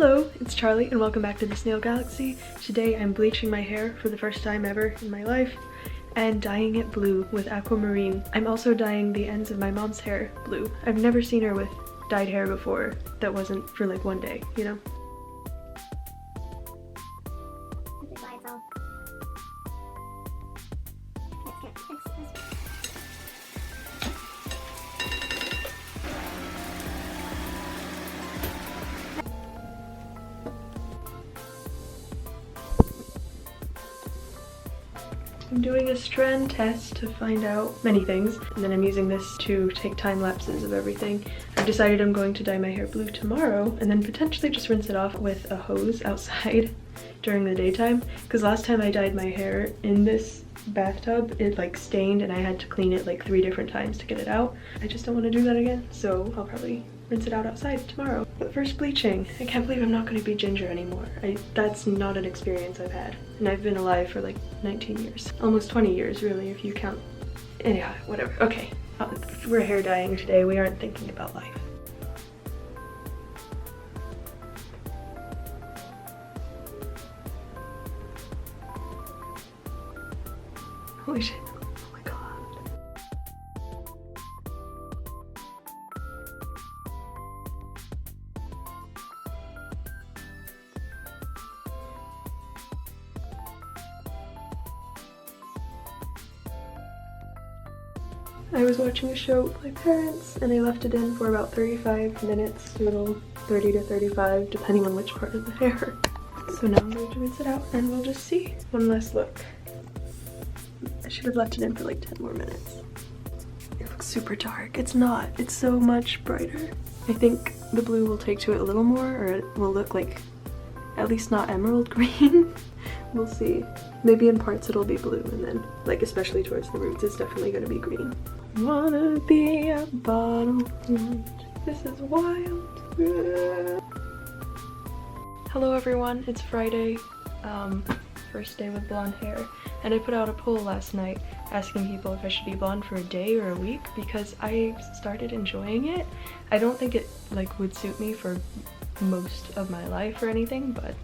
Hello, it's Charlie and welcome back to the Snail Galaxy. Today I'm bleaching my hair for the first time ever in my life and dyeing it blue with aquamarine. I'm also dyeing the ends of my mom's hair blue. I've never seen her with dyed hair before that wasn't for like one day, you know? I'm doing a strand test to find out many things, and then I'm using this to take time lapses of everything. I've decided I'm going to dye my hair blue tomorrow and then potentially just rinse it off with a hose outside during the daytime, because last time I dyed my hair in this bathtub it like stained and I had to clean it like 3 different times to get it out. I just don't want to do that again, so I'll probably rinse it out outside tomorrow. But first, bleaching. I can't believe I'm not going to be ginger anymore. That's not an experience I've had, and I've been alive for like 19 years, almost 20 years really if you count. Anyhow, whatever. Okay, we're hair dyeing today. We aren't thinking about life. Holy shit. Oh my god. I was watching a show with my parents and I left it in for about 35 minutes, a little 30 to 35 depending on which part of the hair. So now I'm going to rinse it out and we'll just see. One last look. I should have left it in for like 10 more minutes. It looks super dark. It's not. It's so much brighter. I think the blue will take to it a little more, or it will look like at least not emerald green. We'll see. Maybe in parts it'll be blue, and then like especially towards the roots it's definitely gonna be green. Wanna be a bottle. This is wild. Hello everyone, it's Friday. First day with blonde hair, and I put out a poll last night asking people if I should be blonde for a day or a week because I started enjoying it. I don't think it like would suit me for most of my life or anything, but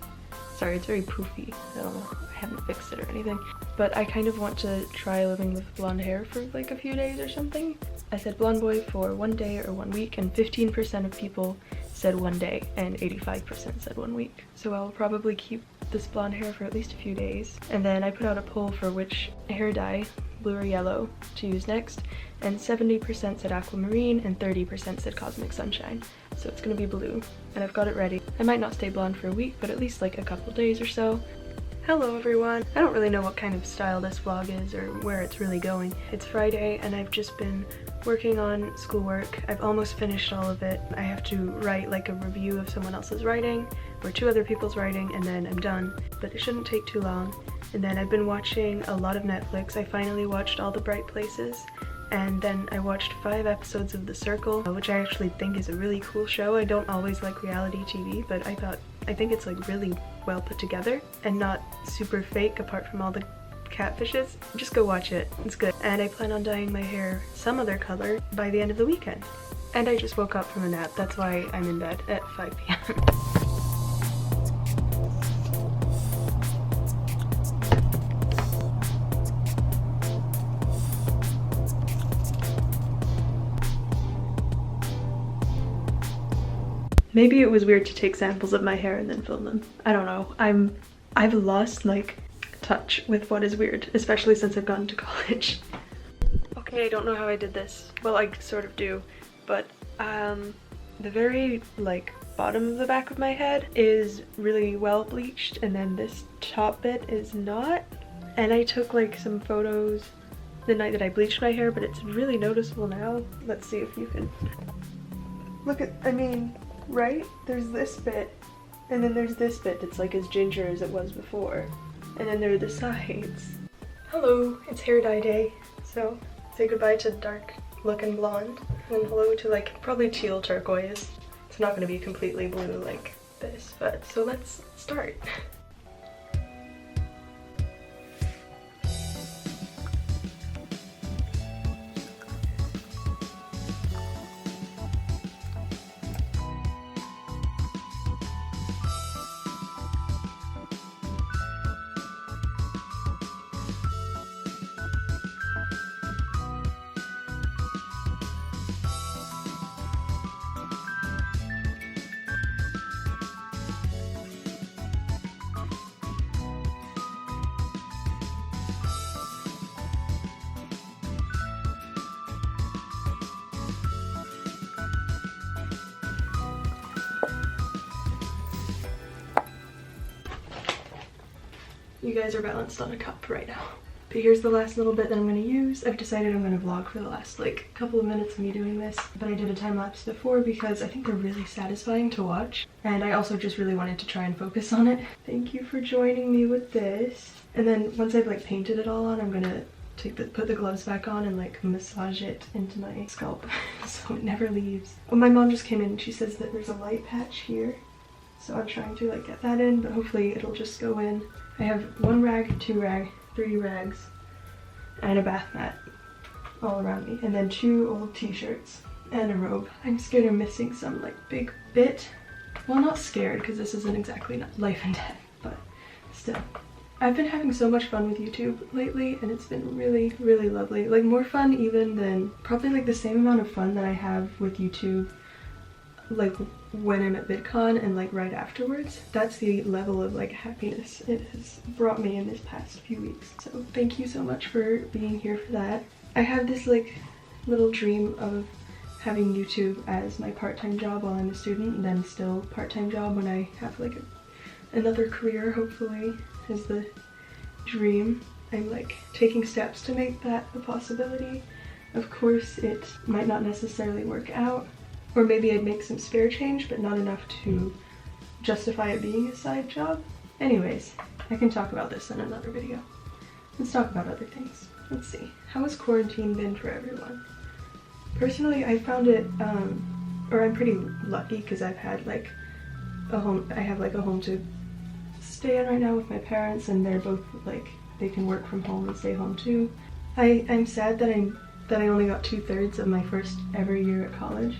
sorry, it's very poofy. I don't know, I haven't fixed it or anything, but I kind of want to try living with blonde hair for like a few days or something. I said blonde boy for 1 day or 1 week, and 15% of people said 1 day and 85% said 1 week. So I'll probably keep this blonde hair for at least a few days. And then I put out a poll for which hair dye, blue or yellow, to use next, and 70% said aquamarine and 30% said cosmic sunshine. So it's gonna be blue, and I've got it ready. I might not stay blonde for a week, but at least like a couple days or so. Hello everyone! I don't really know what kind of style this vlog is or where it's really going. It's Friday and I've just been working on schoolwork. I've almost finished all of it. I have to write like a review of someone else's writing or 2 other people's writing, and then I'm done. But it shouldn't take too long. And then I've been watching a lot of Netflix. I finally watched All the Bright Places, and then I watched 5 episodes of The Circle, which I actually think is a really cool show. I don't always like reality TV, but I think it's like really well put together and not super fake apart from all the catfishes. Just go watch it, it's good. And I plan on dyeing my hair some other color by the end of the weekend. And I just woke up from a nap, that's why I'm in bed at 5 p.m. Maybe it was weird to take samples of my hair and then film them. I don't know. I've lost like touch with what is weird, especially since I've gone to college. Okay, I don't know how I did this. Well, I sort of do, but the very like bottom of the back of my head is really well bleached, and then this top bit is not. And I took like some photos the night that I bleached my hair, but it's really noticeable now. Let's see if you can look at, I mean, right? There's this bit, and then there's this bit that's like as ginger as it was before. And then there are the sides. Hello, it's hair dye day. So say goodbye to dark looking blonde, and hello to like probably teal turquoise. It's not gonna be completely blue like this, but so let's start. You guys are balanced on a cup right now. But here's the last little bit that I'm going to use. I've decided I'm going to vlog for the last like couple of minutes of me doing this, but I did a time lapse before because I think they're really satisfying to watch, and I also just really wanted to try and focus on it. Thank you for joining me with this. And then once I've like painted it all on, I'm gonna put the gloves back on and like massage it into my scalp so it never leaves. Well, my mom just came in and she says that there's a light patch here, so I'm trying to like get that in, but hopefully it'll just go in. I have 1 rag, 2 rag, 3 rags, and a bath mat all around me, and then 2 old t-shirts and a robe. I'm scared of missing some like big bit. Well, not scared because this isn't exactly life and death, but still. I've been having so much fun with YouTube lately, and it's been really, really lovely. Like more fun even than, probably like the same amount of fun that I have with YouTube like when I'm at VidCon and like right afterwards. That's the level of like happiness it has brought me in this past few weeks. So thank you so much for being here for that. I have this like little dream of having YouTube as my part-time job while I'm a student, and then still part-time job when I have like another career, hopefully, is the dream. I'm like taking steps to make that a possibility. Of course, it might not necessarily work out, or maybe I'd make some spare change, but not enough to justify it being a side job. Anyways, I can talk about this in another video. Let's talk about other things. Let's see. How has quarantine been for everyone? Personally, I found it, or I'm pretty lucky because I've had like a home, I have like a home to stay in right now with my parents, and they're both like, they can work from home and stay home too. I'm sad that I only got 2/3 of my first ever year at college,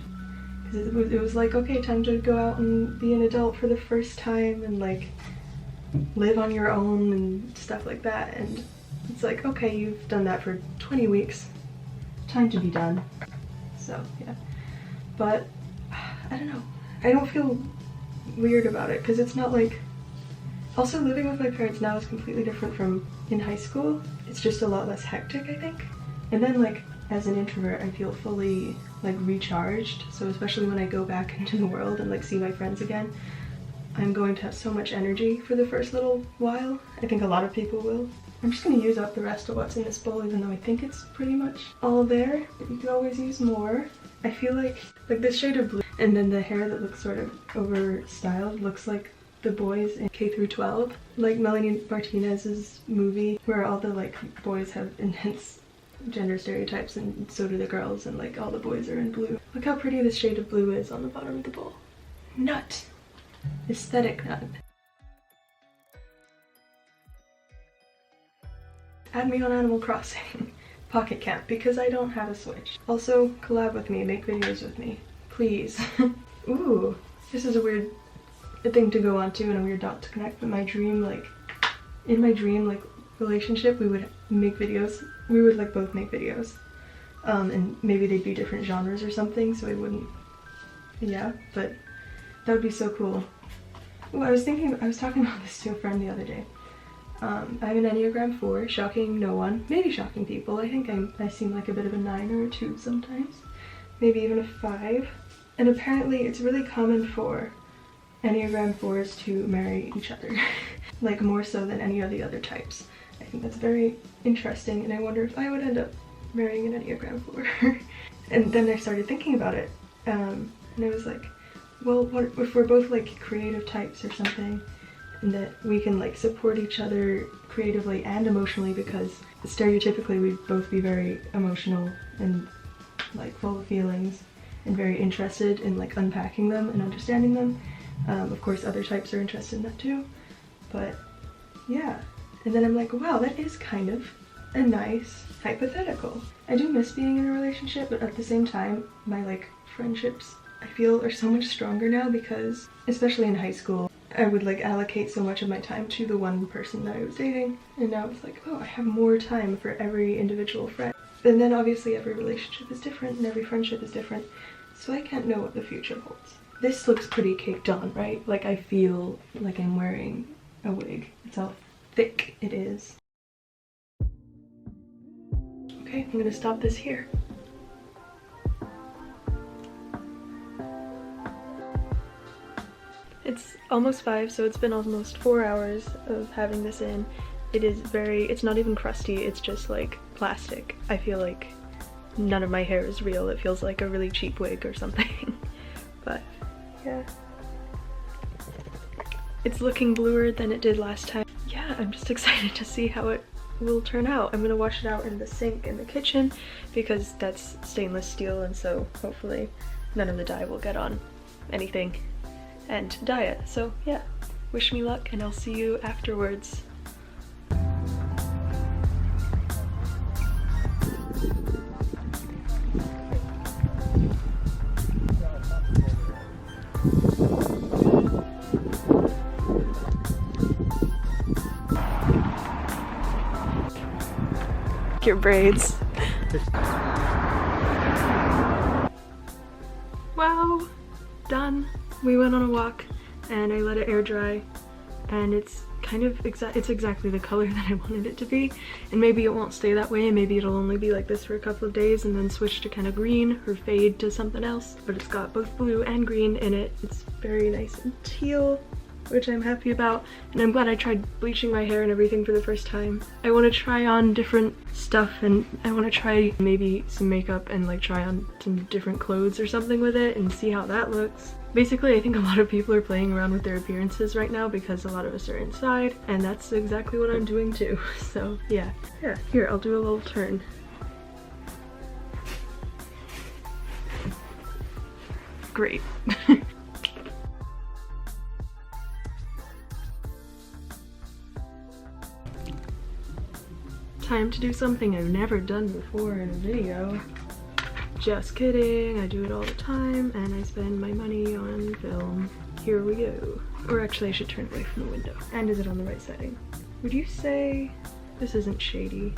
because it was like, okay, time to go out and be an adult for the first time and like live on your own and stuff like that, and it's like, okay, you've done that for 20 weeks, time to be done. So yeah, but I don't know, I don't feel weird about it because it's not like, also living with my parents now is completely different from in high school. It's just a lot less hectic, I think. And then like as an introvert, I feel fully like recharged, so especially when I go back into the world and like see my friends again, I'm going to have so much energy for the first little while. I think a lot of people will. I'm just gonna use up the rest of what's in this bowl, even though I think it's pretty much all there, but you could always use more. I feel like this shade of blue, and then the hair that looks sort of over styled looks like the boys in K through 12, like Melanie Martinez's movie, where all the like boys have intense gender stereotypes and so do the girls, and like all the boys are in blue. Look how pretty this shade of blue is on the bottom of the bowl. Nut. Aesthetic nut. Add me on Animal Crossing. Pocket Camp, because I don't have a Switch. Also, collab with me, make videos with me. Please. Ooh, this is a weird thing to go on to and a weird dot to connect, but my dream, like, in my dream, like, relationship, we would make videos. We would, like, both make videos. And maybe they'd be different genres or something, so I wouldn't, yeah, but that would be so cool. Ooh, I was talking about this to a friend the other day. I have an Enneagram 4, shocking no one, maybe shocking people. I think I seem like a bit of a 9 or a 2 sometimes, maybe even a 5. And apparently it's really common for Enneagram 4s to marry each other, like more so than any of the other types. I think that's very interesting, and I wonder if I would end up marrying an Enneagram 4. And then I started thinking about it, and I was like, well, what if we're both like creative types or something, and that we can like support each other creatively and emotionally, because stereotypically we'd both be very emotional and like full of feelings and very interested in like unpacking them and understanding them. Of course other types are interested in that too, but yeah. And then I'm like, wow, that is kind of a nice hypothetical. I do miss being in a relationship, but at the same time, my like friendships I feel are so much stronger now, because especially in high school, I would like allocate so much of my time to the one person that I was dating, and now it's like, oh, I have more time for every individual friend. And then obviously every relationship is different and every friendship is different, so I can't know what the future holds. This looks pretty caked on, right? Like I feel like I'm wearing a wig. That's how thick it is. Okay, I'm gonna stop this here. It's almost 5, so it's been almost 4 hours of having this in. it is it's not even crusty, it's just like plastic. I feel like none of my hair is real. It feels like a really cheap wig or something. But yeah, it's looking bluer than it did last time. Yeah, I'm just excited to see how it will turn out. I'm gonna wash it out in the sink in the kitchen because that's stainless steel, and so hopefully none of the dye will get on anything and dye it. So yeah, wish me luck and I'll see you afterwards. Your braids. Wow, done. We went on a walk and I let it air dry, and it's kind of it's exactly the color that I wanted it to be. And maybe it won't stay that way, and maybe it'll only be like this for a couple of days and then switch to kind of green or fade to something else. But it's got both blue and green in it. It's very nice and teal, which I'm happy about, and I'm glad I tried bleaching my hair and everything for the first time. I want to try on different stuff, and I want to try maybe some makeup and like try on some different clothes or something with it and see how that looks. Basically, I think a lot of people are playing around with their appearances right now because a lot of us are inside, and that's exactly what I'm doing too. So yeah, here, I'll do a little turn. Great. Time to do something I've never done before in a video. Just kidding, I do it all the time and I spend my money on film. Here we go. Or actually I should turn away from the window. And is it on the right setting? Would you say this isn't shady?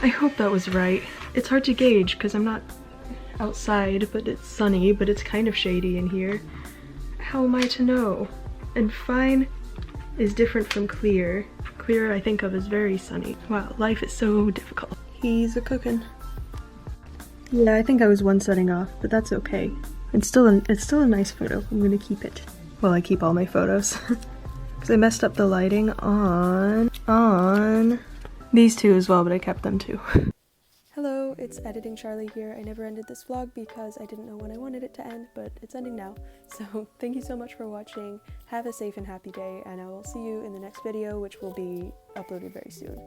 I hope that was right. It's hard to gauge because I'm not outside, but it's sunny, but it's kind of shady in here. How am I to know? And fine is different from clear. Clear I think of as very sunny. Wow, life is so difficult. He's a cookin'. Yeah, I think I was one setting off, but that's okay. It's still a nice photo. I'm gonna keep it. Well, I keep all my photos. Because I messed up the lighting on these two as well, but I kept them too. Hello, it's Editing Charlie here. I never ended this vlog because I didn't know when I wanted it to end, but it's ending now. So thank you so much for watching. Have a safe and happy day, and I will see you in the next video, which will be uploaded very soon.